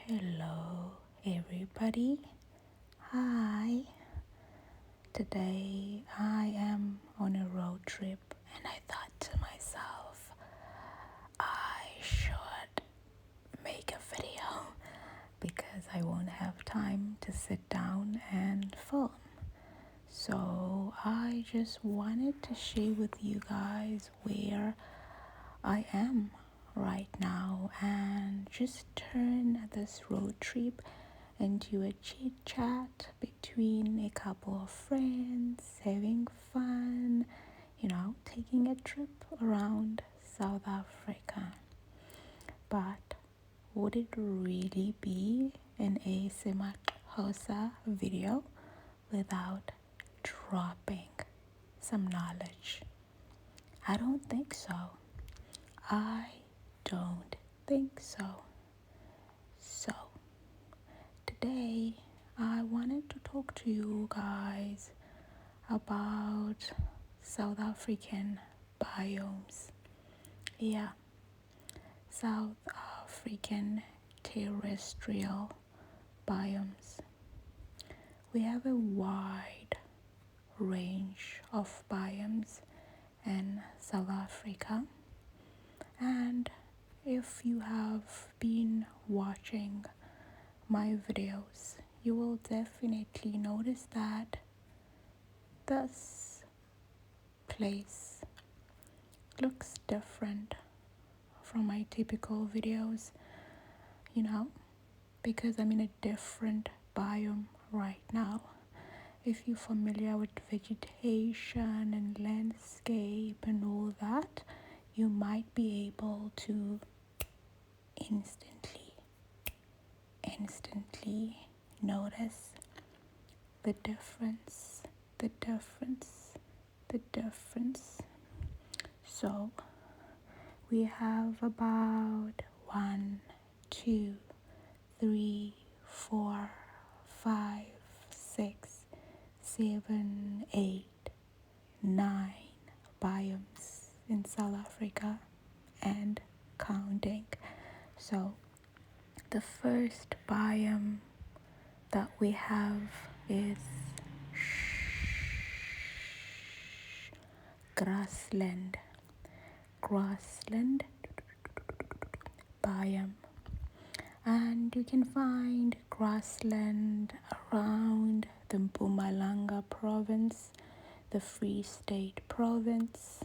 Hello, everybody. Hi. Today I am on a road trip, and I thought to myself, I should make a video because I won't have time to sit down and film. So I just wanted to share with you guys where I am right now and just turn this road trip into a chit chat between a couple of friends, having fun, taking a trip around South Africa. But would it really be an ASMR video without dropping some knowledge? I don't think so. I don't think so. So, today I wanted to talk to you guys about South African biomes. Yeah, South African terrestrial biomes. We have a wide range of biomes in South Africa, and if you have been watching my videos, you will definitely notice that this place looks different from my typical videos, because I'm in a different biome right now. If you're familiar with vegetation and landscape and all that, you might be able to instantly notice the difference. So we have about 1, 2, 3, 4, 5, 6, 7, 8, 9 biomes in South Africa and counting. So the first biome that we have is grassland biome, and you can find grassland around the Mpumalanga province, the Free State province,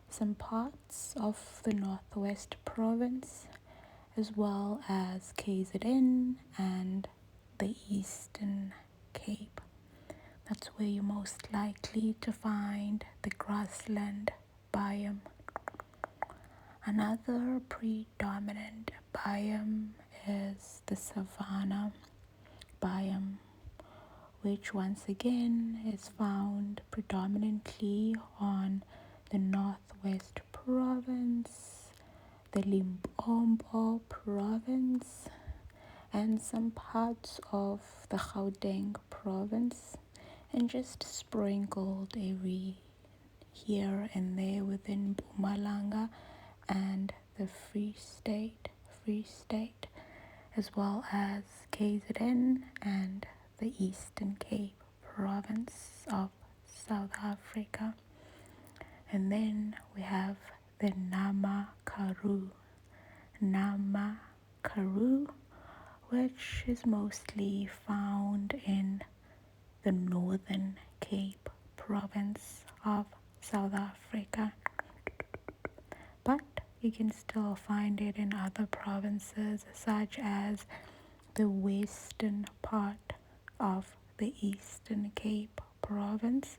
some parts of the Northwest province, as well as KZN and the Eastern Cape. That's where you're most likely to find the grassland biome. Another predominant biome is the savanna biome, which once again is found predominantly on the Northwest province, the Limpopo province, and some parts of the Gauteng province, and just sprinkled every here and there within Mpumalanga and the Free State, as well as KZN and the Eastern Cape province of South Africa. And then we have the Nama Karoo, which is mostly found in the Northern Cape province of South Africa. But you can still find it in other provinces, such as the western part of the Eastern Cape province,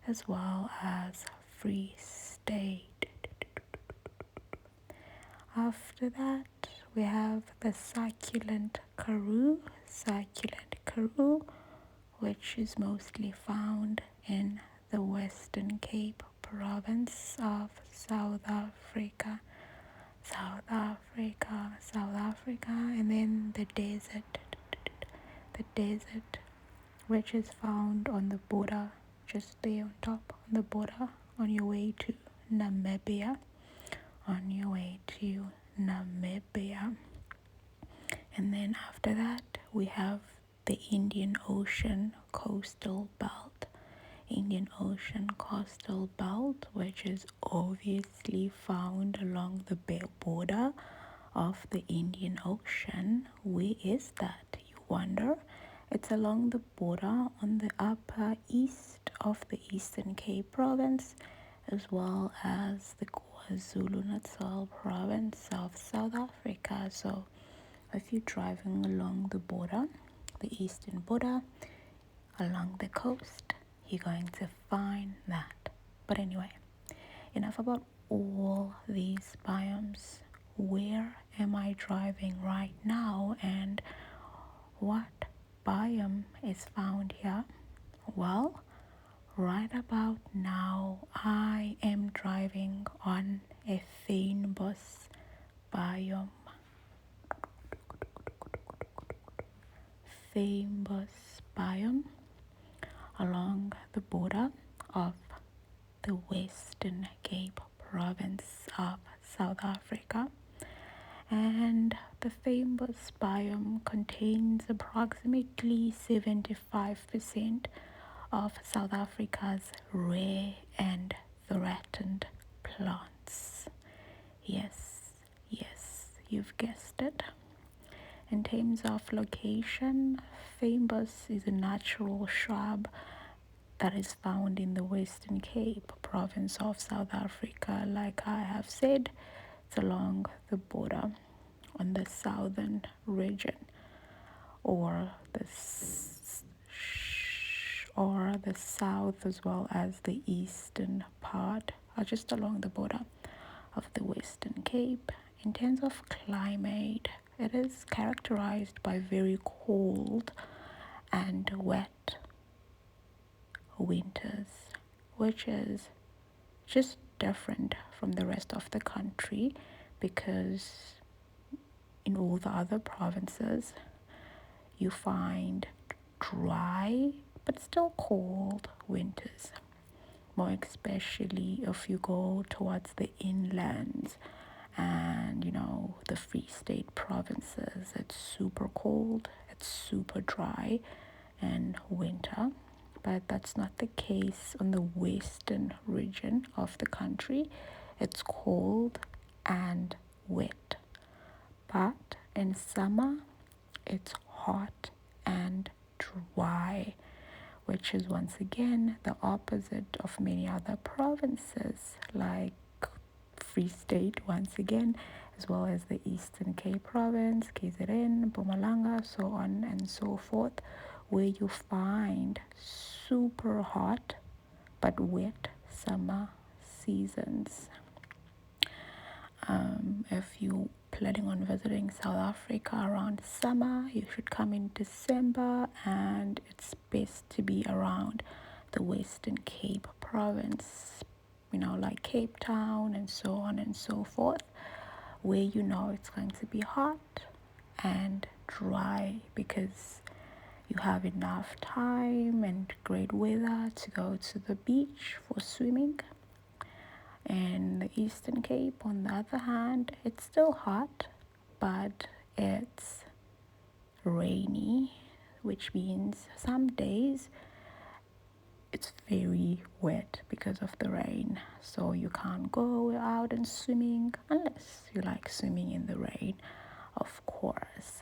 as well as Free State. After that, we have the succulent karoo, which is mostly found in the Western Cape province of South Africa, and then the desert, which is found on the border, just there on top, on the border, on your way to Namibia. And then then after that, we have the Indian Ocean coastal belt. Indian Ocean coastal belt, which is obviously found along the border of the Indian Ocean. Where is that, you wonder? It's along the border on the upper east of the Eastern Cape province, as well as the KwaZulu-Natal province of South Africa. So if you're driving along the border, the eastern border, along the coast, you're going to find that. But anyway, enough about all these biomes. Where am I driving right now, and what biome is found here? Well, right about now, I am driving on a fynbos biome. Fynbos biome along the border of the Western Cape province of South Africa. And the fynbos biome contains approximately 75% of South Africa's rare and threatened plants. Yes, you've guessed it. In terms of location, fynbos is a natural shrub that is found in the Western Cape province of South Africa. Like I have said, it's along the border on the southern region, or the south, as well as the eastern part, are just along the border of the Western Cape. In terms of climate, it is characterized by very cold and wet winters, which is just different from the rest of the country, because in all the other provinces you find dry but still cold winters, more especially if you go towards the inlands and the Free State provinces. It's super cold, it's super dry in winter, but that's not the case on the western region of the country. It's cold and wet, but in summer it's hot and dry, which is once again the opposite of many other provinces like Free State, once again, as well as the Eastern Cape province, KZN, Mpumalanga, so on and so forth, where you find super hot but wet summer seasons. If you planning on visiting South Africa around summer, you should come in December, and it's best to be around the Western Cape province, like Cape Town and so on and so forth, where it's going to be hot and dry, because you have enough time and great weather to go to the beach for swimming. In the Eastern Cape, on the other hand, it's still hot, but it's rainy, which means some days it's very wet because of the rain. So you can't go out and swimming unless you like swimming in the rain, of course.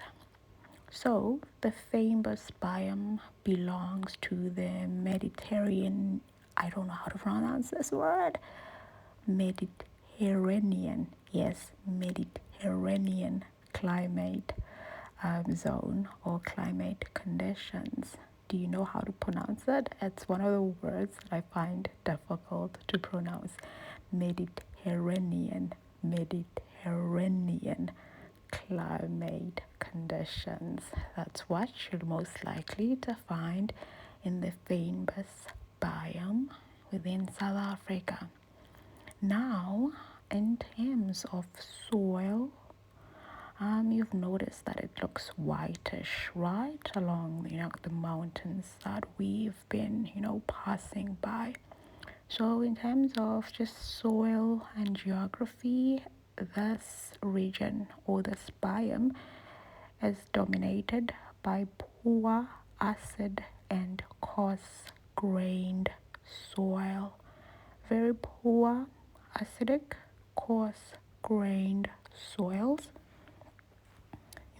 So the fynbos biome belongs to the Mediterranean, I don't know how to pronounce this word, Mediterranean climate zone or climate conditions. Do you know how to pronounce it? It's one of the words that I find difficult to pronounce. Mediterranean climate conditions. That's what you're most likely to find in the fynbos biome within South Africa. Now, in terms of soil, you've noticed that it looks whitish, right, along the mountains that we've been passing by. So in terms of just soil and geography, this region or this biome is dominated by poor acid and coarse-grained soil. Very poor, acidic, coarse-grained soils.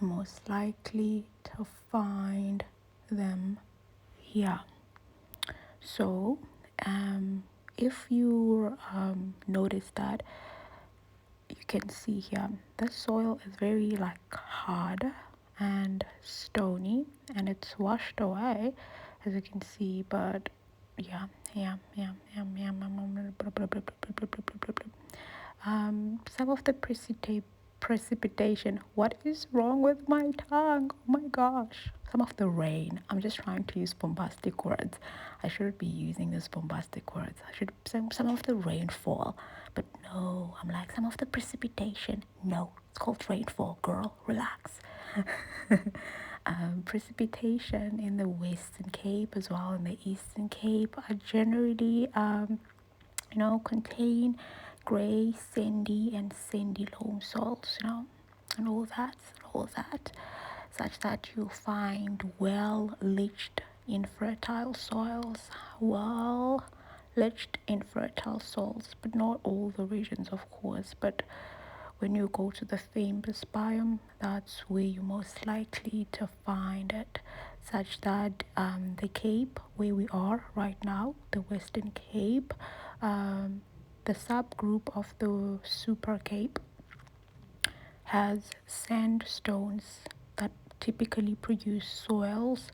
You're most likely to find them here. So, if you notice that, you can see here the soil is very like hard and stony, and it's washed away, as you can see. But some of the precipitation. What is wrong with my tongue? Oh my gosh. Some of the rain. I'm just trying to use bombastic words. I shouldn't be using these bombastic words. I should say some of the rainfall. But no, I'm like some of the precipitation. No, it's called rainfall, girl. Relax. Precipitation in the Western Cape as well in the Eastern Cape are generally contain grey, sandy, and sandy loam soils, and all that, such that you'll find well-liched infertile soils, but not all the regions, of course. But when you go to the famous biome, that's where you're most likely to find it, such that the Cape, where we are right now, the Western Cape, the subgroup of the Super Cape has sandstones that typically produce soils,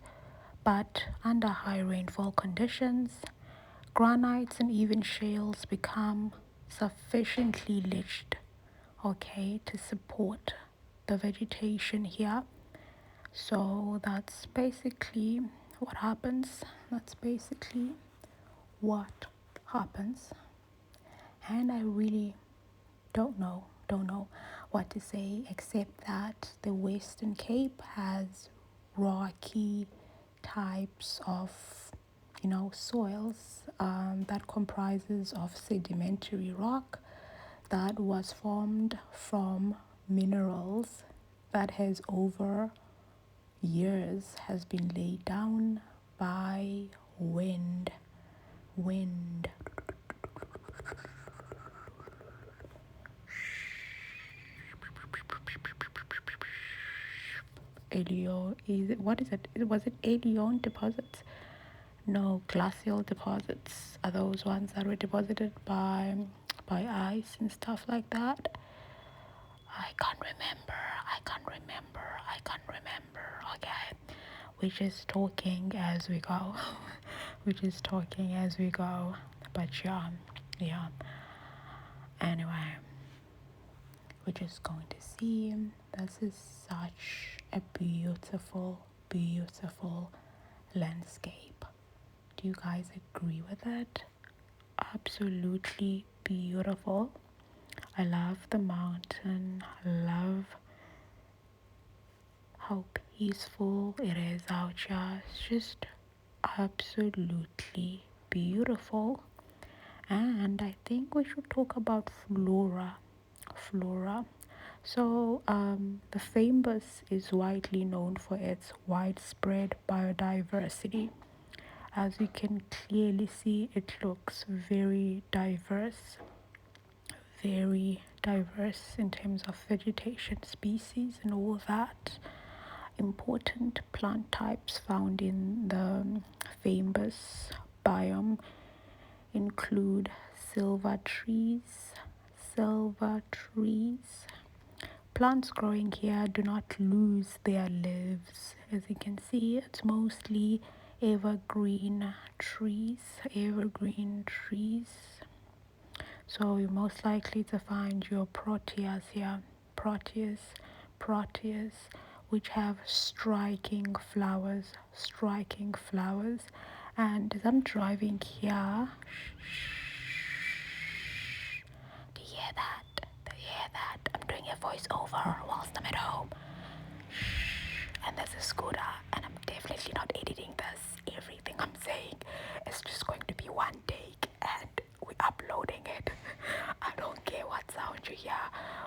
but under high rainfall conditions, granites and even shales become sufficiently liched, to support the vegetation here. So that's basically what happens. And I really don't know what to say, except that the Western Cape has rocky types of soils that comprises of sedimentary rock that was formed from minerals that has over years has been laid down by wind. Was it alien deposits? No, glacial deposits are those ones that were deposited by ice and stuff like that. I can't remember. Okay, we're just talking as we go. But yeah. Anyway, we're just going to see. This is such a beautiful landscape. Do you guys agree with it? Absolutely beautiful. I love the mountain. I love how peaceful it is out here. It's just absolutely beautiful. And I think we should talk about flora. So the Fambus is widely known for its widespread biodiversity. As you can clearly see, it looks very diverse in terms of vegetation species and all that. Important plant types found in the Fambus biome include silver trees. Plants growing here do not lose their leaves. As you can see, it's mostly evergreen trees. So you're most likely to find your proteas here. Proteas, which have striking flowers. And as I'm driving here, do you hear that? I'm doing a voiceover whilst I'm at home. And there's a scooter, and I'm definitely not editing this. Everything I'm saying is just going to be one take, and we're uploading it. I don't care what sound you hear.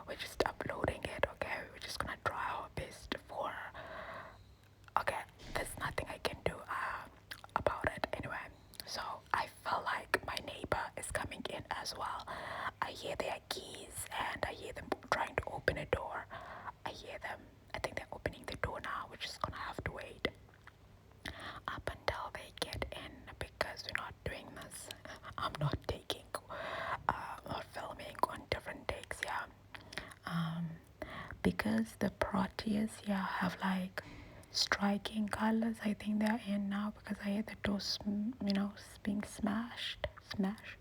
We're just uploading it, okay? We're just gonna try our best for doing this. I'm not taking or filming on different takes, yeah. Um, because the proteas here have like striking colors. I think they're in now because I hear the door, being smashed. Smashed?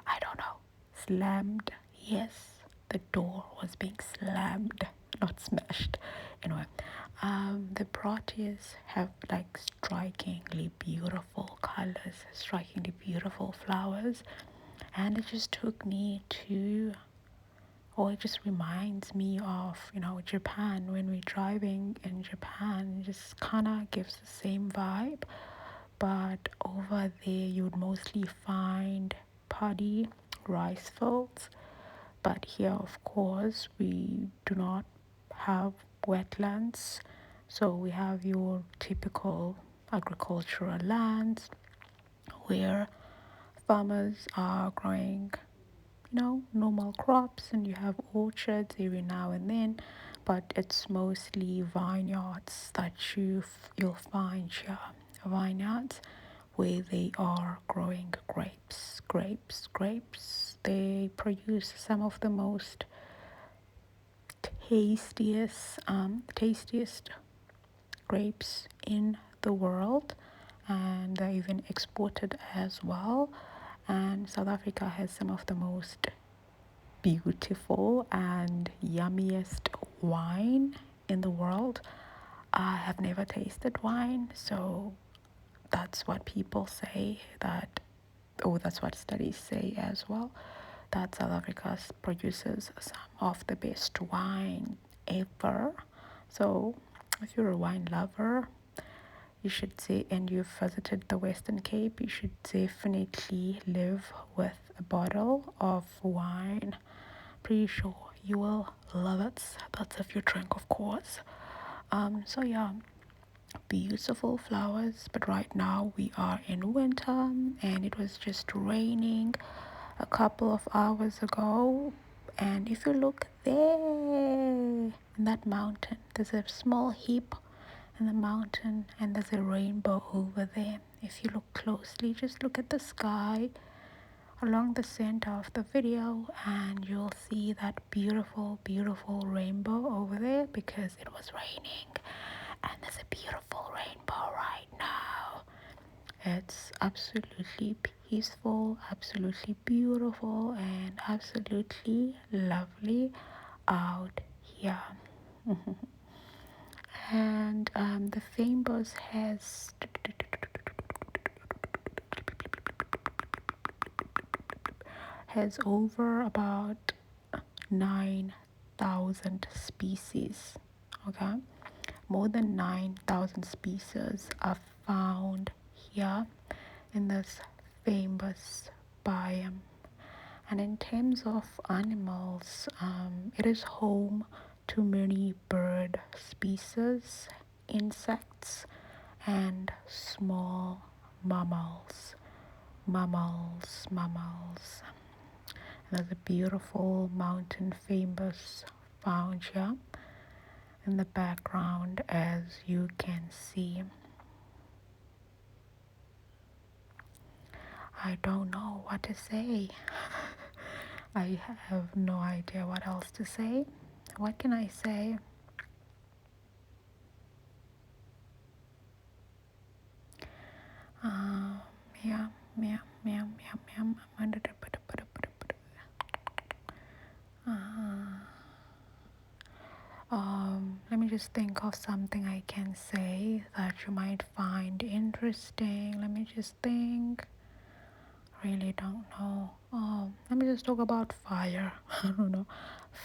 I don't know. Slammed. Yes, the door was being slammed, not smashed. Anyway, the proteas have like strikingly beautiful colors, strikingly beautiful flowers, and it just took me to, or it just reminds me of, Japan. When we're driving in Japan, it just kind of gives the same vibe, but over there you would mostly find paddy rice fields, but here of course we do not have wetlands, so we have your typical agricultural lands where farmers are growing normal crops, and you have orchards every now and then, but it's mostly vineyards that you'll find here. Vineyards where they are growing grapes. They produce some of the most tastiest grapes in the world, and they're even exported as well. And South Africa has some of the most beautiful and yummiest wine in the world. I have never tasted wine, so that's what people say, that's what studies say as well, that South Africa produces some of the best wine ever. So if you're a wine lover, you should say, and you've visited the Western Cape, you should definitely live with a bottle of wine. Pretty sure you will love it. That's if you drink, of course. So yeah, beautiful flowers. But right now we are in winter, and it was just raining a couple of hours ago. And if you look there in that mountain, there's a small heap in the mountain, and there's a rainbow over there. If you look closely, just look at the sky along the center of the video, and you'll see that beautiful rainbow over there, because it was raining, and there's a beautiful rainbow right now. It's absolutely peaceful, absolutely beautiful, and absolutely lovely out here. And the Fambus has over about 9,000 species. Okay, more than 9,000 species are found here in this famous biome. And in terms of animals, it is home to many bird species, insects, and small mammals. Mammals. There's a beautiful mountain famous found here in the background, as you can see. I don't know what to say. I have no idea what else to say. What can I say? Yeah. Let me just think of something I can say that you might find interesting. Let me just think. Really don't know. Let me just talk about fire. I don't know.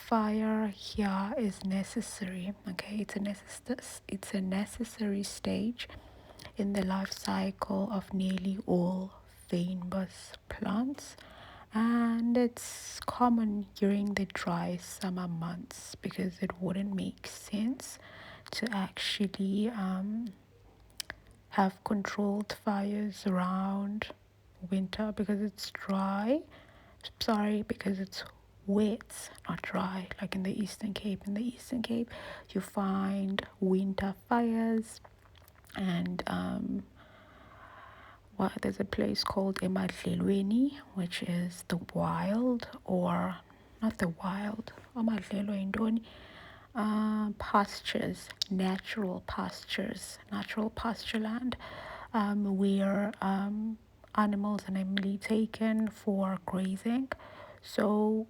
Fire here is necessary. Okay, it's a necessary stage in the life cycle of nearly all fynbos plants, and it's common during the dry summer months, because it wouldn't make sense to actually have controlled fires around winter, because it's dry. Sorry, because it's wet, not dry, like in the Eastern Cape. In the Eastern Cape, you find winter fires, and there's a place called Emadlelweni, which is the wild, or not the wild, Amadlelo yintoni? Pastures, natural pasture land, where animals are normally taken for grazing. So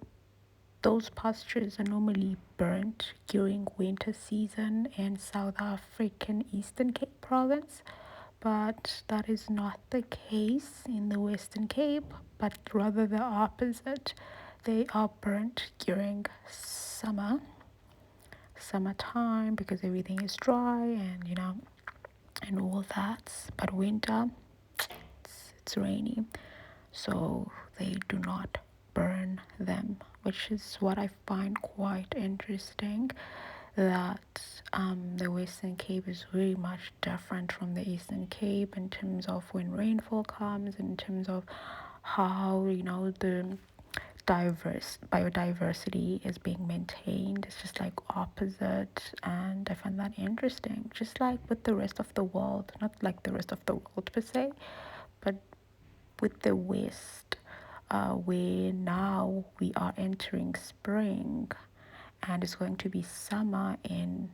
those pastures are normally burnt during winter season in South African Eastern Cape province, but that is not the case in the Western Cape, but rather the opposite. They are burnt during summertime, because everything is dry and and all that. But winter, it's rainy, so they do not burn them, which is what I find quite interesting. That the Western Cape is very much different from the Eastern Cape in terms of when rainfall comes, in terms of how the biodiversity is being maintained. It's just like opposite, and I find that interesting. Just like with the rest of the world, not like the rest of the world per se, but with the West, where now we are entering spring, and it's going to be summer in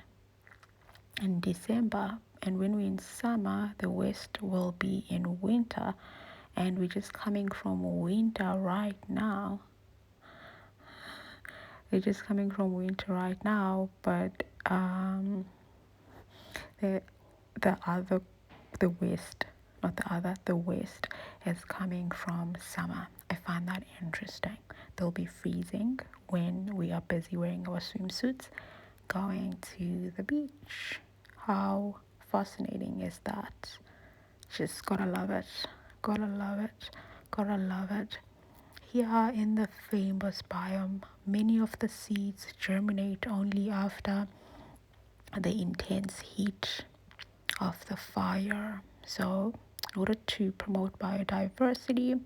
December. And when we're in summer, the West will be in winter, and we're just coming from winter right now. They're just coming from winter right now, but the other, the West, not the other, the West is coming from summer. I find that interesting. They'll be freezing when we are busy wearing our swimsuits, going to the beach. How fascinating is that? Just gotta love it. Gotta love it. Gotta love it. Here in the famous biome, many of the seeds germinate only after the intense heat of the fire. So, in order to promote biodiversity,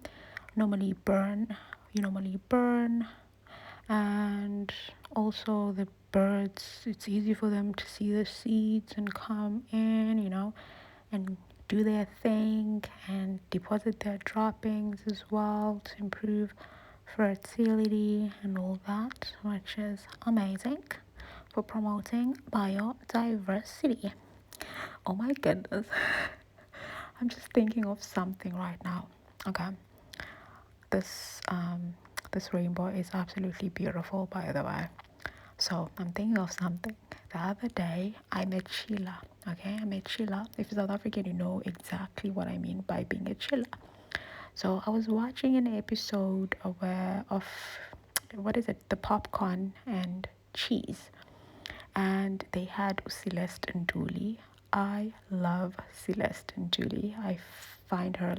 normally burn, you normally burn, and also the birds, it's easy for them to see the seeds and come in, and do their thing and deposit their droppings as well to improve fertility and all that, which is amazing for promoting biodiversity. Oh my goodness. I'm just thinking of something right now. Okay. This rainbow is absolutely beautiful, by the way. So I'm thinking of something. The other day I met Sheila. Okay, I met Sheila. If you're South African, you know exactly what I mean by being a chiller. So I was watching an episode of what is it? The popcorn and cheese, and they had Celeste and Julie. I love Celeste and Julie. I find her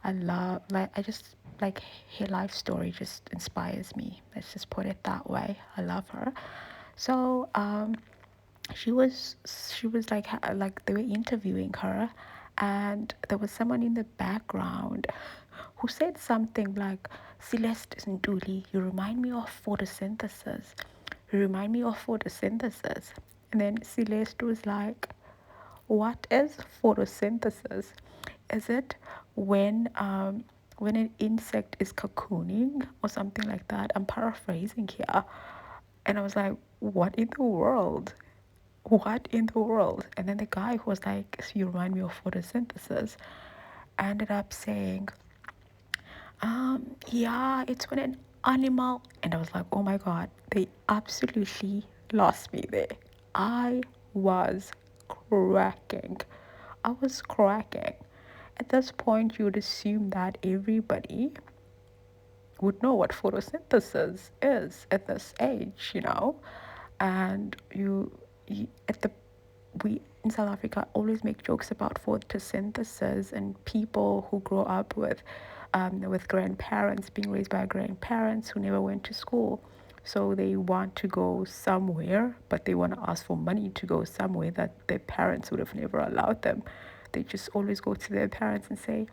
I just like her life story just inspires me. Let's just put it that way. I love her. So she was like they were interviewing her, and there was someone in the background who said something like, Celeste Nduli, you remind me of photosynthesis. You remind me of photosynthesis. And then Celeste was like, what is photosynthesis? Is it when an insect is cocooning or something like that? I'm paraphrasing here. And I was like, what in the world? What in the world? And then the guy who was like, so you remind me of photosynthesis, ended up saying, yeah, it's when an animal, and I was like, oh my god, they absolutely lost me there. I was cracking. I was cracking. At this point, you would assume that everybody would know what photosynthesis is at this age. And you at the we in South Africa always make jokes about photosynthesis and people who grow up with grandparents, being raised by grandparents who never went to school. So they want to go somewhere, but they want to ask for money to go somewhere that their parents would have never allowed them. They just always go to their parents and say,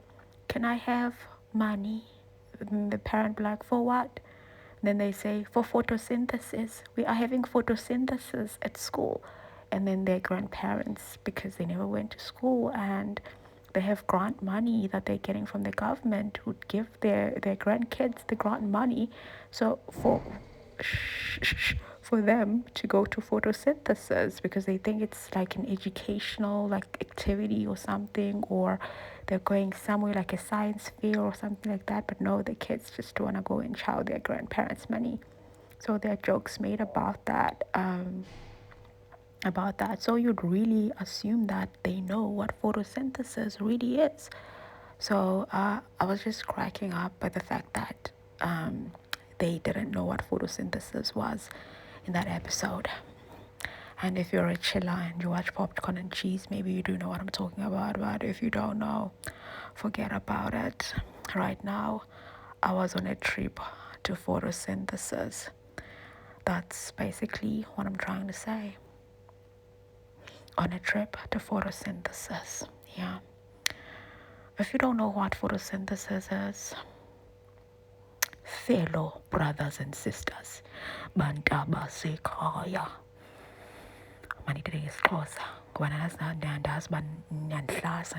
can I have money? And the parent be like, for what? Then they say, for photosynthesis. We are having photosynthesis at school. And then their grandparents, because they never went to school and They have grant money that they're getting from the government who give their grandkids the grant money. So for them to go to photosynthesis because they think it's like an educational like activity or something, or they're going somewhere like a science fair or something like that. But no, the kids just want to go and chow their grandparents' money. So there are jokes made about that. So you'd really assume that they know what photosynthesis really is. So I was just cracking up by the fact that they didn't know what photosynthesis was in that episode. And if you're a chiller and you watch Popcorn and Cheese, maybe you do know what I'm talking about. But if you don't know, forget about it. Right now, I was on a trip to photosynthesis. That's basically what I'm trying to say. On a trip to photosynthesis. Yeah. If you don't know what photosynthesis is, fellow brothers and sisters, bantaba sekhaya, manithethe ngesixhosa ngoba nandazi uba nandihlasa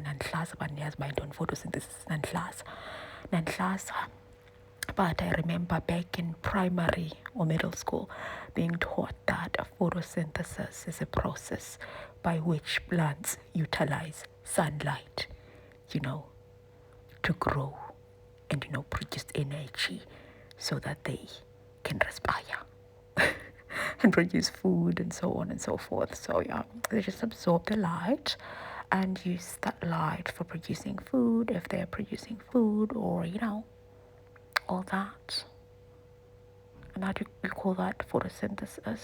uba ndiyazi uba yintoni photosynthesis nandihlasa. But I remember back in primary or middle school being taught that photosynthesis is a process by which plants utilize sunlight, to grow and, produce energy so that they can respire and produce food and so on and so forth. So yeah, they just absorb the light and use that light for producing food if they're producing food, or all that. And how do you call that photosynthesis?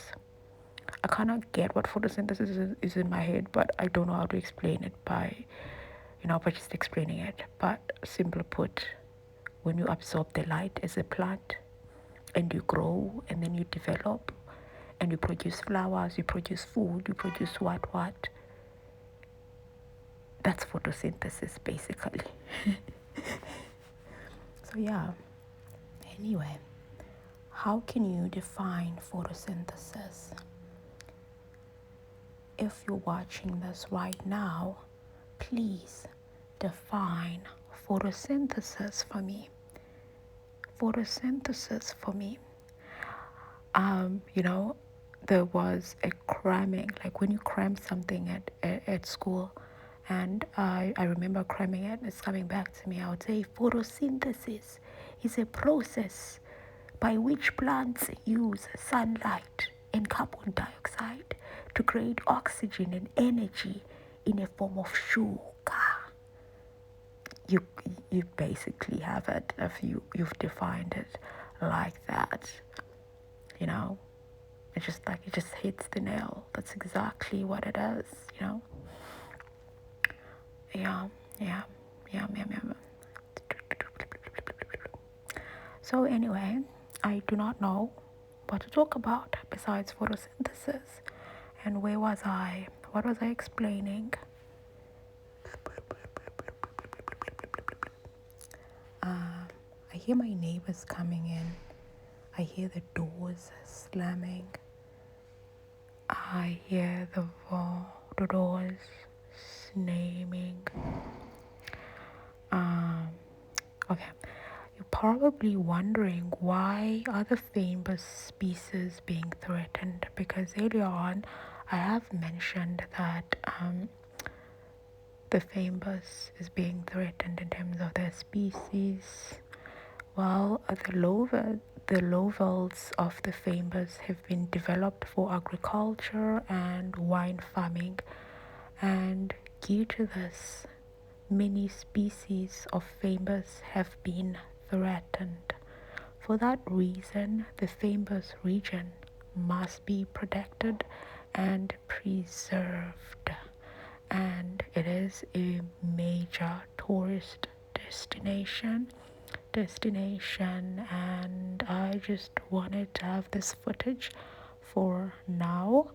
I kind of get what photosynthesis is in my head, but I don't know how to explain it by just explaining it. But simply put, when you absorb the light as a plant and you grow and then you develop and you produce flowers, you produce food, you produce what, that's photosynthesis basically. So yeah, anyway, how can you define photosynthesis? If you're watching this right now, please define photosynthesis for me. Photosynthesis for me. There was a cramming, like when you cram something at school, and I remember cramming it, it's coming back to me. I would say photosynthesis is a process by which plants use sunlight and carbon dioxide to create oxygen and energy in a form of sugar. You basically have it if you've defined it like that. It just hits the nail. That's exactly what it is. Yeah. So anyway, I do not know what to talk about besides photosynthesis. And where was I? What was I explaining? I hear my neighbors coming in. I hear the doors slamming. I hear the doors slamming. Okay. You're probably wondering why are the famous species being threatened? Because earlier on, I have mentioned that the famous is being threatened in terms of their species. Well, the levels of the famous have been developed for agriculture and wine farming, and due to this, many species of famous have been threatened. For that reason, the famous region must be protected and preserved, and it is a major tourist destination, and I just wanted to have this footage for now,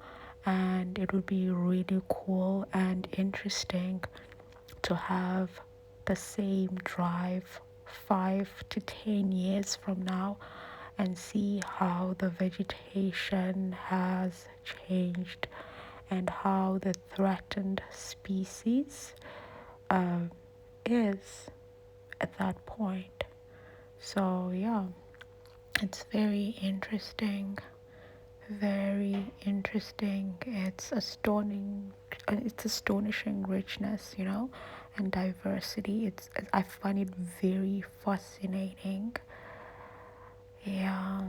and it would be really cool and interesting to have the same drive 5 to 10 years from now and see how the vegetation has changed and how the threatened species is at that point. So yeah, it's very interesting. Very interesting. It's astonishing richness, and diversity. I find it very fascinating. Yeah,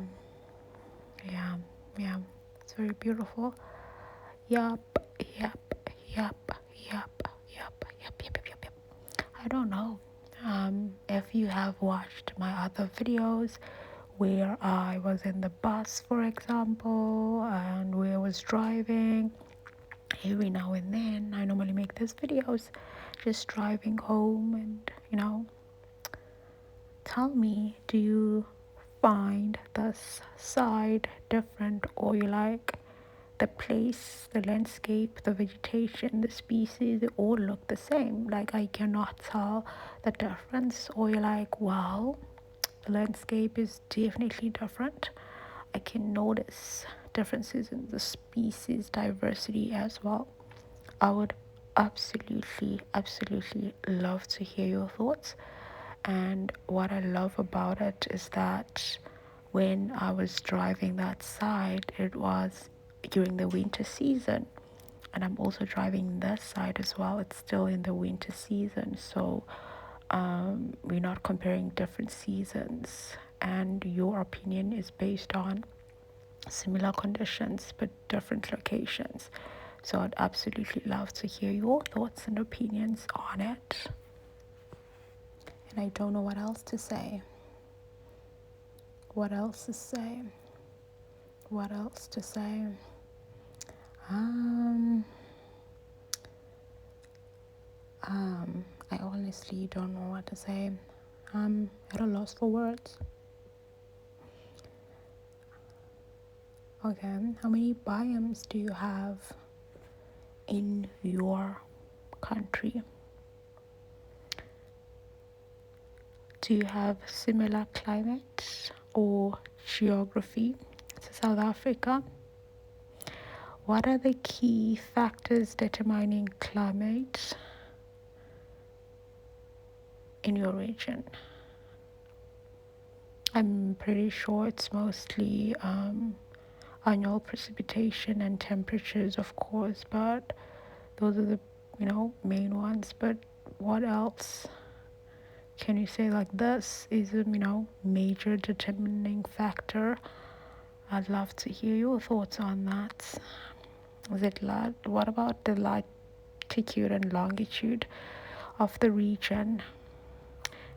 yeah, yeah. It's very beautiful. Yup, yup, yup, yup, yup, yup, yup, yup, yup. I don't know. If you have watched my other videos where I was in the bus, for example, and where I was driving, every now and then I normally make these videos just driving home, and tell me, do you find this side different, or you like the place, the landscape, the vegetation, the species, they all look the same? Like, I cannot tell the difference. Or you're like, wow, the landscape is definitely different. I can notice differences in the species diversity as well. I would absolutely, absolutely love to hear your thoughts. And what I love about it is that when I was driving that side, it was during the winter season. And I'm also driving this side as well. It's still in the winter season. So we're not comparing different seasons. And your opinion is based on similar conditions but different locations. So I'd absolutely love to hear your thoughts and opinions on it. And I don't know what else to say. What else to say? What else to say? I honestly don't know what to say. I'm at a loss for words. Okay, how many biomes do you have in your country? Do you have similar climate or geography to South Africa? What are the key factors determining climate in your region? I'm pretty sure it's mostly annual precipitation and temperatures, of course, but those are the main ones. But what else can you say? Like, this is a major determining factor. I'd love to hear your thoughts on that. What about the latitude and longitude of the region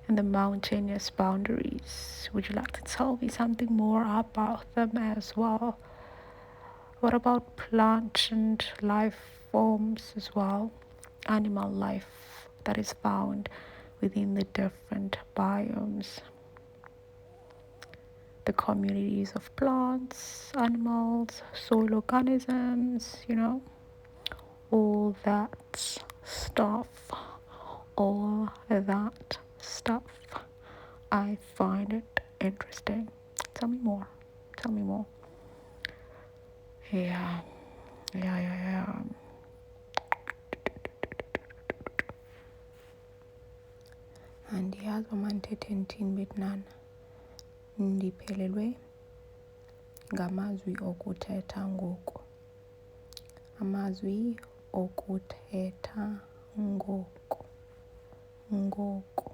and the mountainous boundaries? Would you like to tell me something more about them as well? What about plant and life forms as well? Animal life that is found within the different biomes. The communities of plants, animals, soil organisms, all that stuff. All that stuff. I find it interesting. Tell me more. Tell me more. Yeah. Andiyazi uma ndithethe ndithini betnana, ndiphelelwe ngamazwi okuthetha ngoku. Amazwi okuthetha ngoku. Ngoku.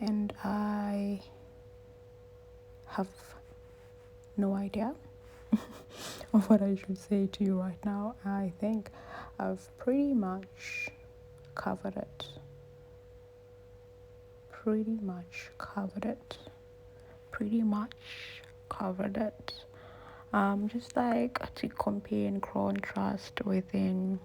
And I have no idea of what I should say to you right now. I think I've pretty much covered it. Just like to compare and contrast within,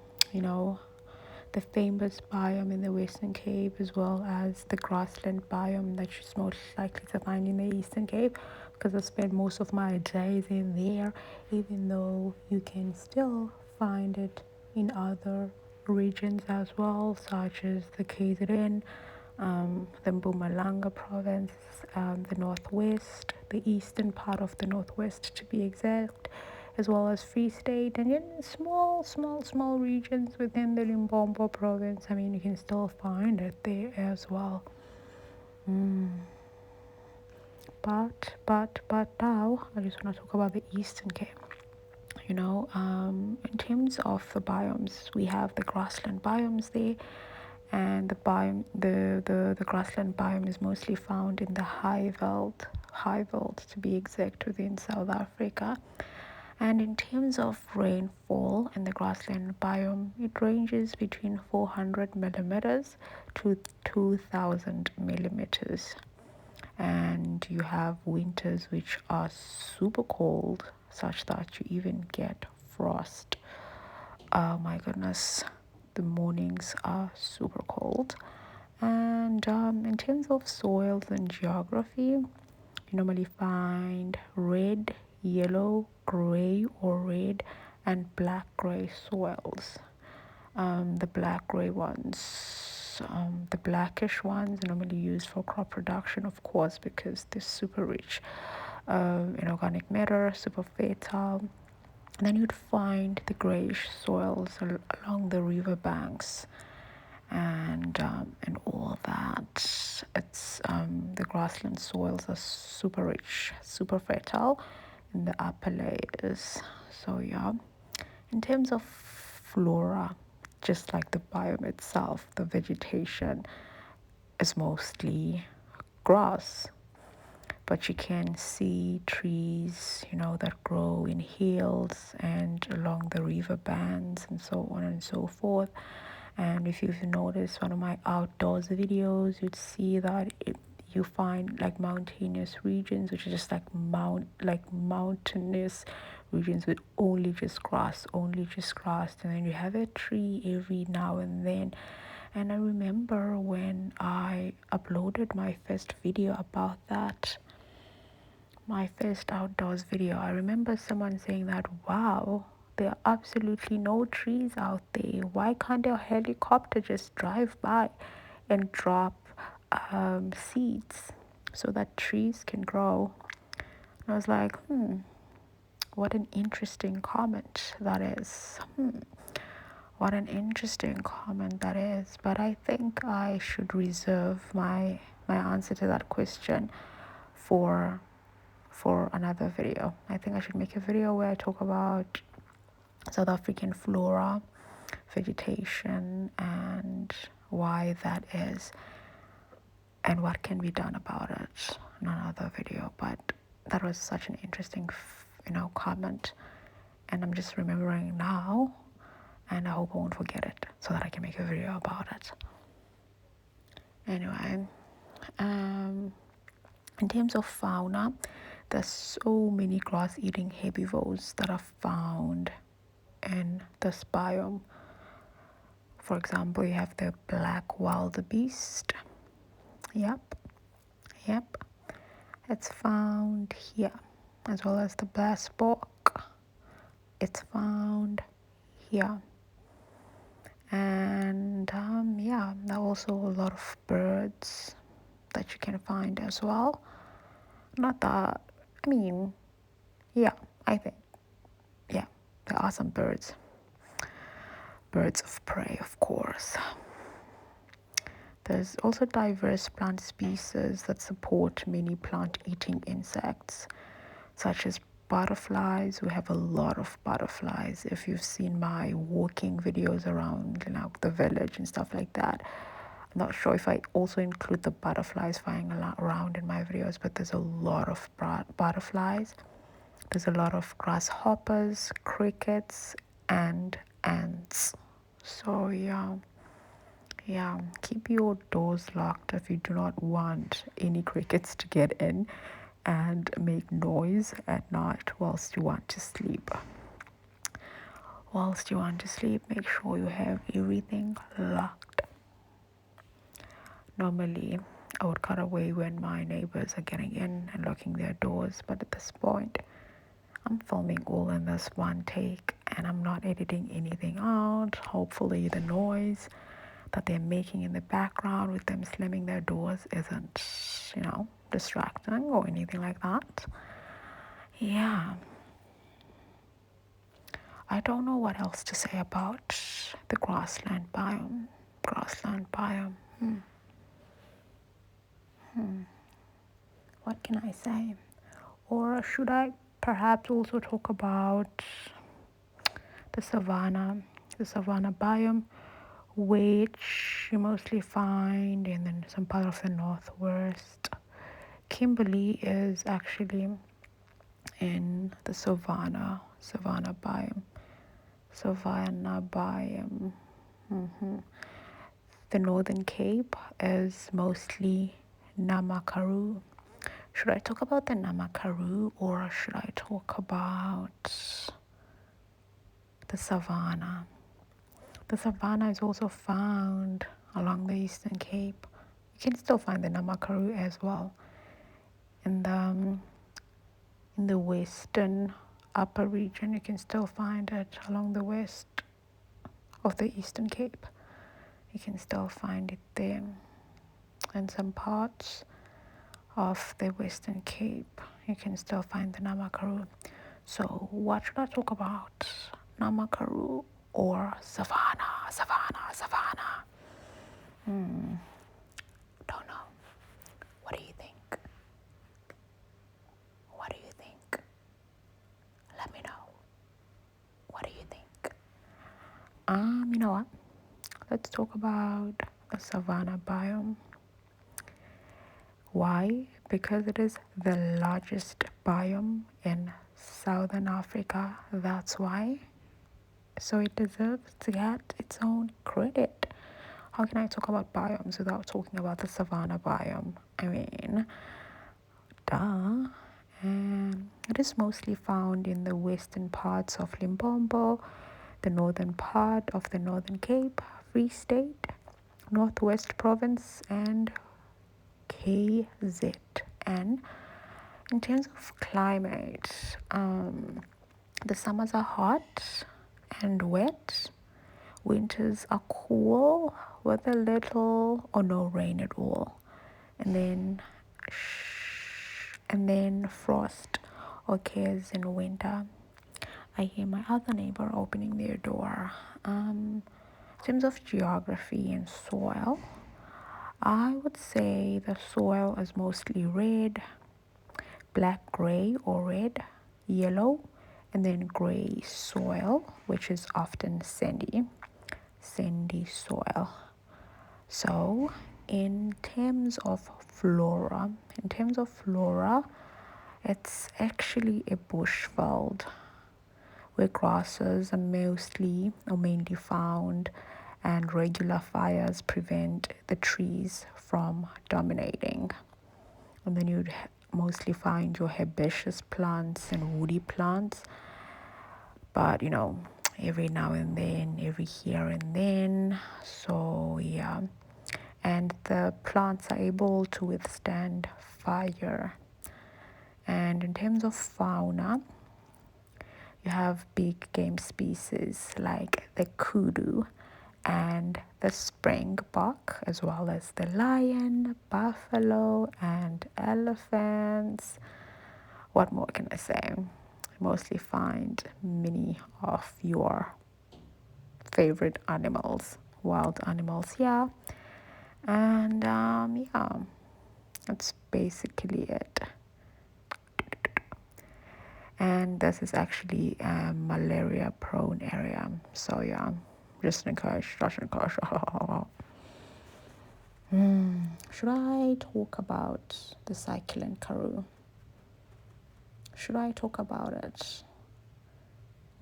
the famous biome in the Western Cape, as well as the grassland biome that you're most likely to find in the Eastern Cape, because I spend most of my days in there, even though you can still find it in other regions as well, such as the KZN, the Mpumalanga province, the northwest, the eastern part of the northwest to be exact, as well as Free State, and in small regions within the Limpopo province. I mean, you can still find it there as well. But now I just want to talk about the Eastern Cape. In terms of the biomes, we have the grassland biomes there, and the grassland biome is mostly found in the high veld to be exact, within South Africa. And in terms of rainfall in the grassland biome, it ranges between 400 millimeters to 2000 millimeters. And you have winters which are super cold, such that you even get frost. Oh my goodness, the mornings are super cold. And in terms of soils and geography, you normally find red, yellow, gray or red, and black gray soils. The black gray ones, the blackish ones are normally used for crop production, of course, because they're super rich in organic matter, super fertile. And then you'd find the grayish soils along the river banks, and all that. It's the grassland soils are super rich, super fertile in the upper layers. So yeah, in terms of flora, just like the biome itself, the vegetation is mostly grass, but you can see trees, that grow in hills and along the river bands and so on and so forth. And if you've noticed one of my outdoors videos, you'd see that you find like mountainous regions, which are just like mountainous regions with only just grass, and then you have a tree every now and then. And I remember when I uploaded my first video about that, my first outdoors video, I remember someone saying that, wow, there are absolutely no trees out there. Why can't a helicopter just drive by and drop seeds so that trees can grow? And I was like, what an interesting comment that is. What an interesting comment that is. But I think I should reserve my answer to that question for another video. I think I should make a video where I talk about South African flora, vegetation, and why that is, and what can be done about it in another video. But that was such an interesting, comment, and I'm just remembering now, and I hope I won't forget it so that I can make a video about it. Anyway, in terms of fauna, there's so many grass-eating herbivores that are found in this biome. For example, you have the black wildebeest. Yep. It's found here, as well as the blesbok. It's found here. And there are also a lot of birds that you can find as well. Not that, I think, there are some birds of prey, of course. There's also diverse plant species that support many plant-eating insects, such as butterflies. We have a lot of butterflies. If you've seen my walking videos around, the village and stuff like that, I'm not sure if I also include the butterflies flying around in my videos, but there's a lot of butterflies. There's a lot of grasshoppers, crickets, and ants. So keep your doors locked if you do not want any crickets to get in and make noise at night whilst you want to sleep. Make sure you have everything locked. Normally, I would cut away when my neighbors are getting in and locking their doors, but at this point, I'm filming all in this one take, and I'm not editing anything out. Hopefully the noise that they're making in the background with them slamming their doors isn't, distracting or anything like that. Yeah. I don't know what else to say about the grassland biome. Grassland biome. What can I say? Or should I perhaps also talk about the savanna? The savanna biome, which you mostly find in some part of the northwest. Kimberley is actually in the savanna biome. Savanna biome. The Northern Cape is mostly Namakaru. Should I talk about the Namakaru or should I talk about the savannah? The savannah is also found along the Eastern Cape. You can still find the Namakaru as well in the western upper region. You can still find it along the west of the Eastern Cape. You can still find it there in some parts of the Western Cape. You can still find the Namakaru. So what should I talk about? Namakaru or savannah? Savannah. Don't know. What do you think? What do you think? Let me know. What do you think? You know what? Let's talk about the savanna biome. Why? Because it is the largest biome in Southern Africa. That's why. So it deserves to get its own credit. How can I talk about biomes without talking about the savanna biome? I mean, duh. And it is mostly found in the western parts of Limpopo, the northern part of the Northern Cape, Free State, Northwest Province, and KZN. In terms of climate, the summers are hot and wet. Winters are cool with a little or no rain at all. And then frost occurs in winter. I hear my other neighbor opening their door. In terms of geography and soil, I would say the soil is mostly red, black, gray, or red, yellow, and then gray soil, which is often sandy soil. So, in terms of flora, it's actually a bushveld where grasses are mostly or mainly found, and regular fires prevent the trees from dominating. And then you'd mostly find your herbaceous plants and woody plants, but every now and then, every here and then. So yeah, and the plants are able to withstand fire. And in terms of fauna, you have big game species like the kudu and the springbok, as well as the lion, buffalo, and elephants. What more can I say? Mostly find many of your favorite animals, wild animals, yeah. And yeah, that's basically it. And this is actually a malaria prone area. So yeah, just in case. Should I talk about the cyclone Karoo? Should I talk about it?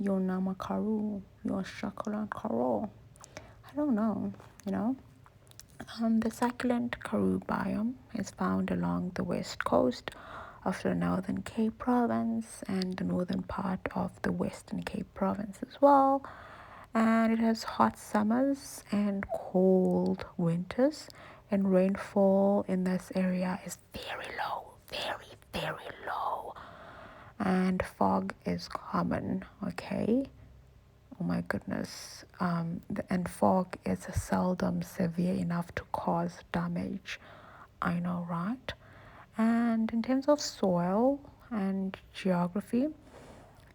Your Namakaru, your Shakulan Karo? I don't know, The succulent Karoo biome is found along the west coast of the Northern Cape province and the northern part of the Western Cape province as well. And it has hot summers and cold winters, and rainfall in this area is very low, very low. And fog is common, okay? Oh my goodness. And fog is seldom severe enough to cause damage. I know, right? And in terms of soil and geography,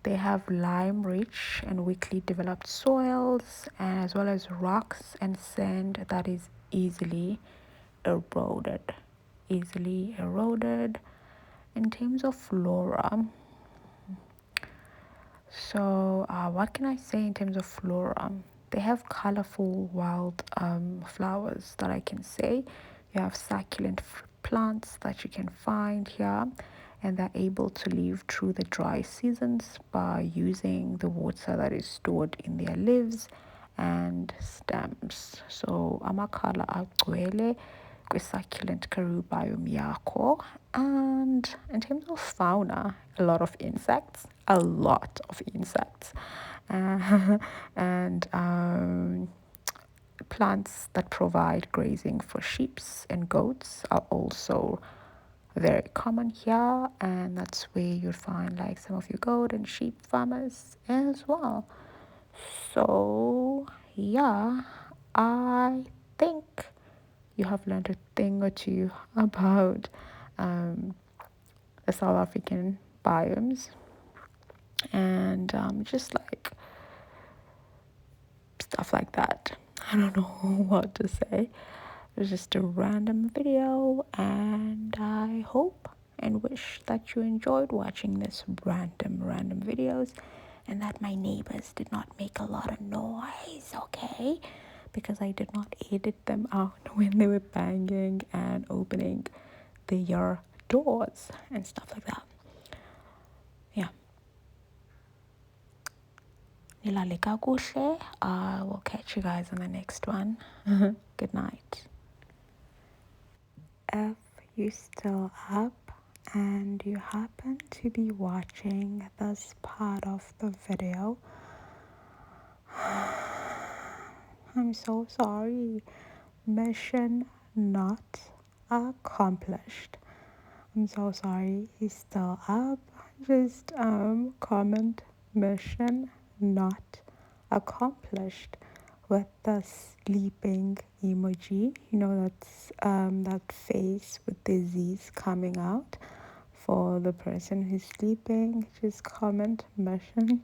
They have lime rich and weakly developed soils, and as well as rocks and sand that is easily eroded. Easily eroded. In terms of flora, so what can I say in terms of flora? They have colorful wild flowers that I can say. You have succulent plants that you can find here, and they're able to live through the dry seasons by using the water that is stored in their leaves and stems. So amakhala agcwele kwi-succulent Karoo biome yakho. And in terms of fauna, a lot of insects, and plants that provide grazing for sheep and goats are also very common here, and that's where you'll find like some of your goat and sheep farmers as well. So yeah, I think you have learned a thing or two about the South African biomes, and just like stuff like that. I don't know what to say. It was just a random video, and I hope and wish that you enjoyed watching this random videos, and that my neighbors did not make a lot of noise, okay? Because I did not edit them out when they were banging and opening their doors and stuff like that. Yeah. Nilalika kuhle. I will catch you guys on the next one. Good night. If you're still up and you happen to be watching this part of the video, I'm so sorry. Mission not accomplished. I'm so sorry. He's still up. Just comment mission not accomplished with the sleeping emoji. You know, that's that face with the Z's coming out for the person who's sleeping. Just comment mission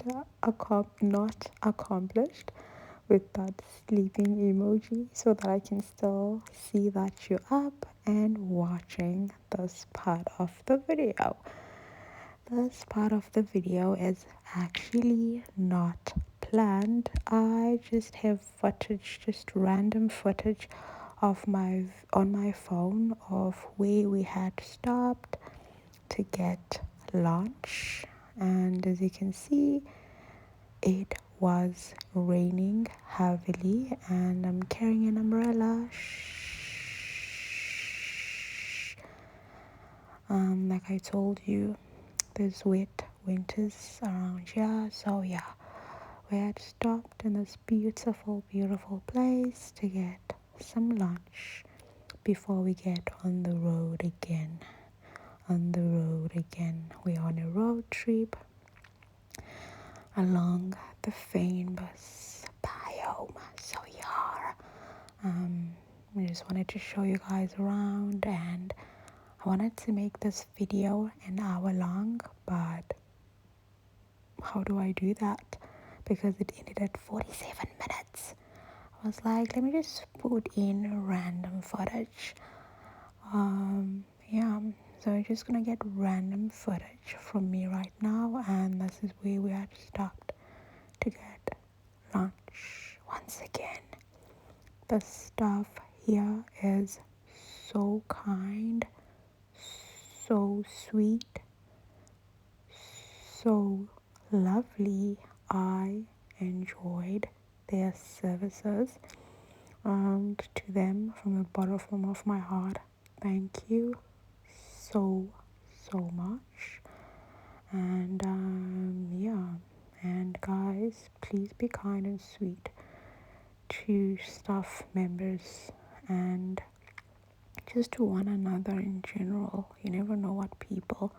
not accomplished with that sleeping emoji so that I can still see that you're up and watching this part of the video. This part of the video is actually not planned. I just have footage, just random footage of on my phone of where we had stopped to get lunch, and as you can see, it was raining heavily, and I'm carrying an umbrella. Like I told you, there's wet winters around here, so yeah, we had stopped in this beautiful place to get some lunch before we get on the road again. We're on a road trip along the famous biome. So yeah, I just wanted to show you guys around, and I wanted to make this video an hour long, but how do I do that? Because it ended at 47 minutes. I was like, let me just put in random footage. Yeah, so we're just gonna get random footage from me right now, and this is where we had stopped to get lunch. Once again, the staff here is so kind, so sweet, so lovely. I enjoyed their services, and to them, from the bottom of my heart, thank you so much. And yeah, and guys, please be kind and sweet to staff members and just to one another in general. You never know what people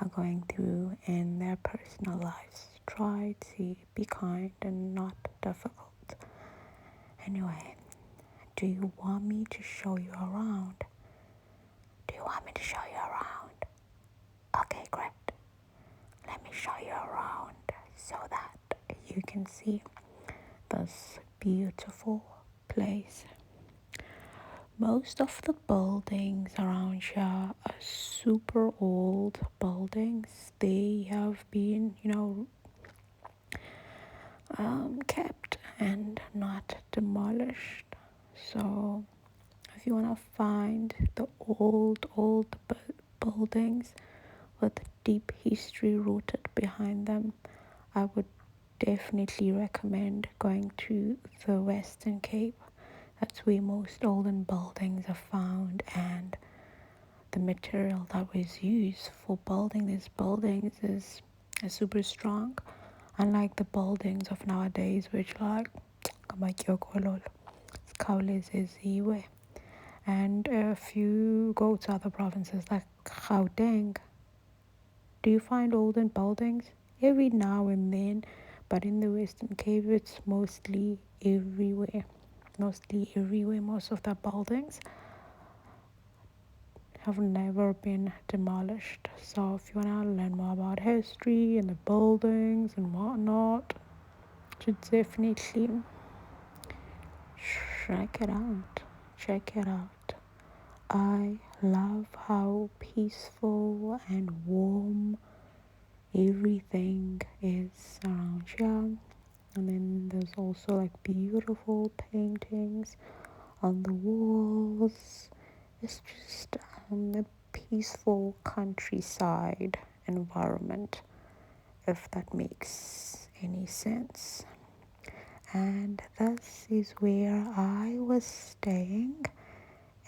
are going through in their personal lives. Try to be kind and not difficult. Anyway, do you want me to show you around? Do you want me to show you around? Okay, great. Let me show you around. so that you can see this beautiful place. Most of the buildings around here are super old buildings. They have been, kept and not demolished. So if you want to find the old buildings with deep history rooted behind them, I would definitely recommend going to the Western Cape. That's where most olden buildings are found, and the material that was used for building these buildings is super strong, unlike the buildings of nowadays, which like ziwe. And if you go to other provinces like Gauteng, do you find olden buildings? Every now and then, but in the Western Cape, it's mostly everywhere. Most of the buildings have never been demolished. So if you want to learn more about history and the buildings and whatnot, you should definitely check it out. Check it out. I love how peaceful and warm everything is around here. And then there's also like beautiful paintings on the walls. It's just a peaceful countryside environment, if that makes any sense. And this is where I was staying.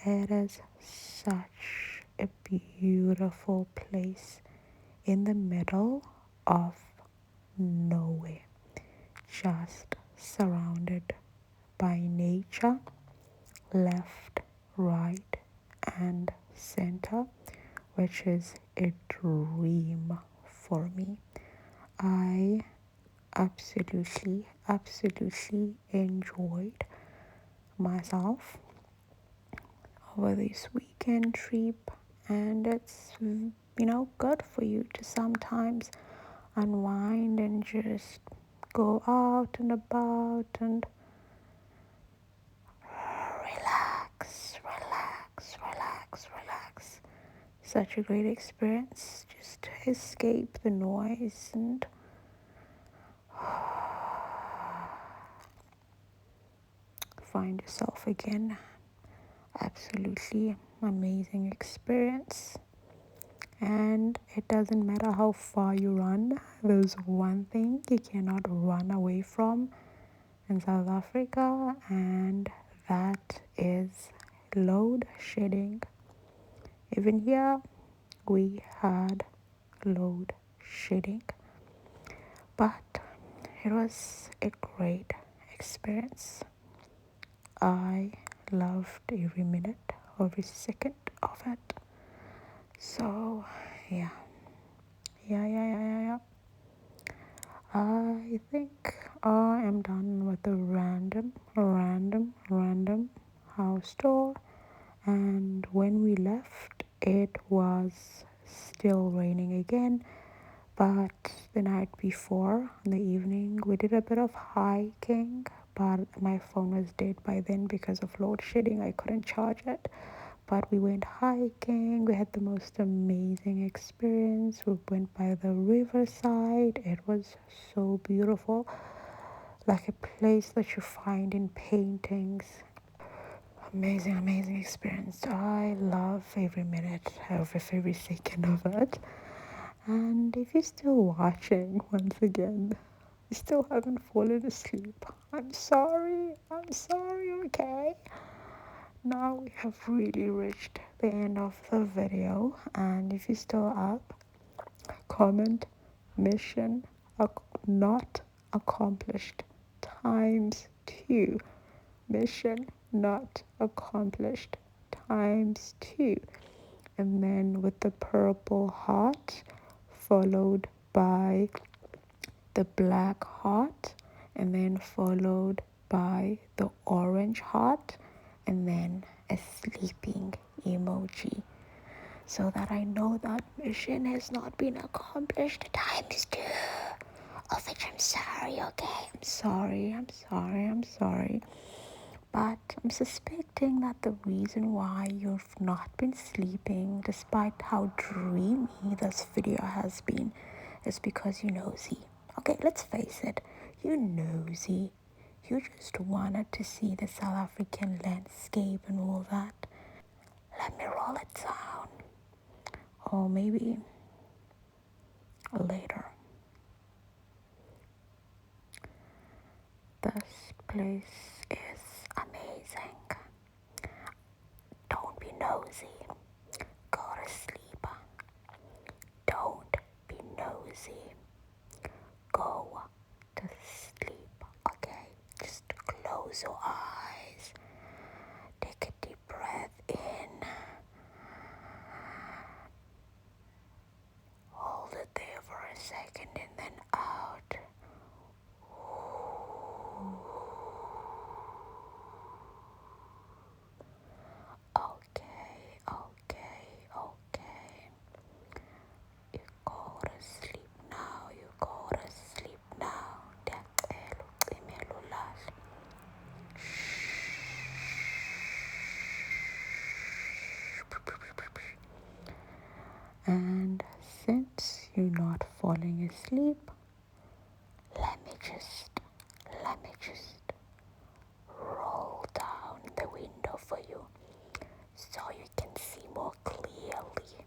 It is such a beautiful place in the middle of nowhere, just surrounded by nature, left, right, and center, which is a dream for me. I absolutely enjoyed myself over this weekend trip, and it's good for you to sometimes unwind and just go out and about and relax. Such a great experience, just to escape the noise and find yourself again. Absolutely amazing experience. And it doesn't matter how far you run, there's one thing you cannot run away from in South Africa, and that is load shedding. Even here, we had load shedding, but it was a great experience. I loved every minute, every second of it. So, yeah. I think I am done with the random house tour. And when we left, it was still raining again. But the night before, in the evening, we did a bit of hiking. But my phone was dead by then because of load shedding. I couldn't charge it. But we went hiking. We had the most amazing experience. We went by the riverside. It was so beautiful, like a place that you find in paintings. Amazing experience. I love every minute of every second of it. And if you're still watching, once again, you still haven't fallen asleep, I'm sorry, okay? Now we have really reached the end of the video, and if you're still up, comment mission not accomplished times 2. Mission not accomplished times 2. And then with the purple heart followed by the black heart, and then followed by the orange heart, and then a sleeping emoji, so that I know that mission has not been accomplished times 2. Of which I'm sorry, okay? I'm sorry. But I'm suspecting that the reason why you've not been sleeping, despite how dreamy this video has been, is because you're nosy. Okay, let's face it, you're nosy. You just wanted to see the South African landscape and all that. Let me roll it down. Or maybe later. This place is amazing. Don't be nosy. Go to sleep. Don't be nosy. Go to sleep, okay? Just close your eyes. Take a deep breath in. Hold it there for a second and then out. Okay. You go to sleep now. And since you're not falling asleep, let me just roll down the window for you so you can see more clearly,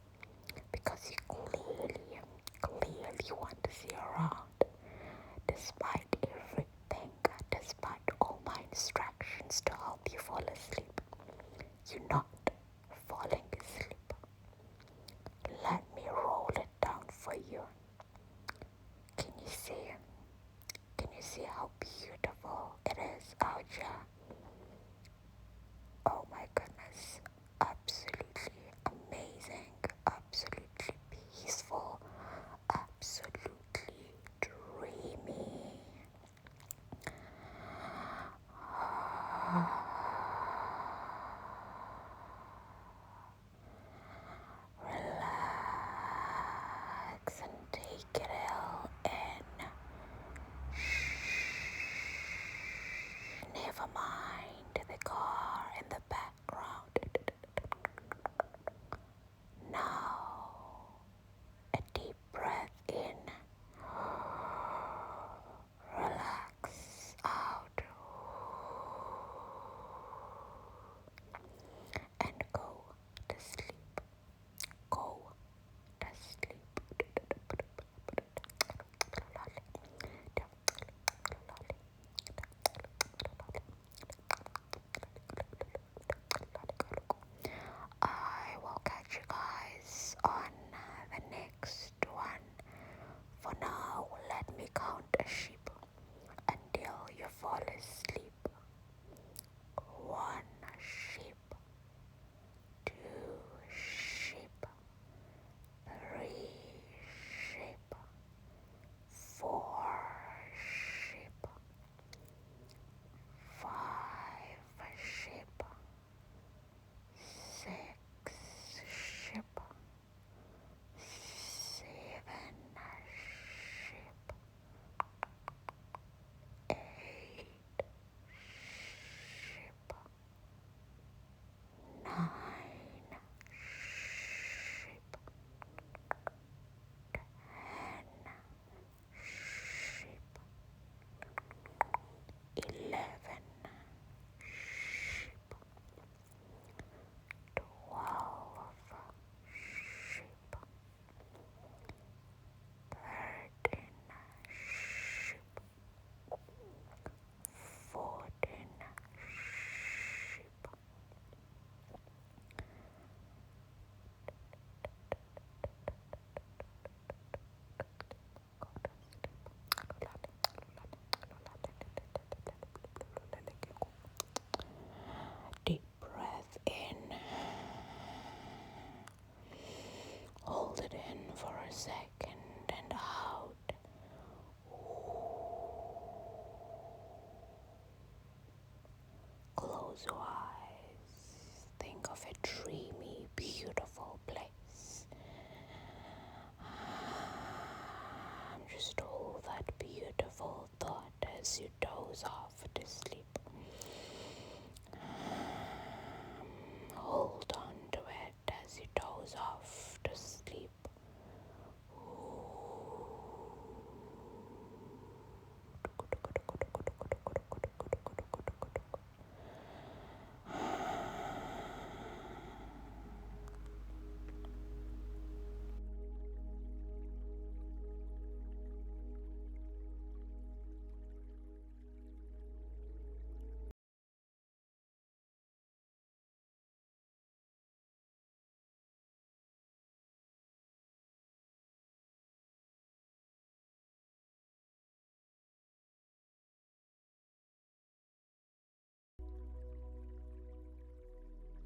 because you clearly want to see around, despite everything, despite all my instructions to help you fall asleep. You're not falling asleep. Let me roll it down for you. Can you see? Can you see how beautiful it is out here? Oh my goodness. Absolutely amazing. Absolutely peaceful. Absolutely dreamy. Relax and take it all in. Never mind the car in the background. Now, a deep breath in. Relax out. And go to sleep. Go to sleep. I will catch you guys on the next one. For now, let me count a sheep until you fall asleep. 1 sheep, 2 sheep, 3 sheep, 4 sheep, 5 sheep, 6 sheep, 7 sheep, 8 as you doze off.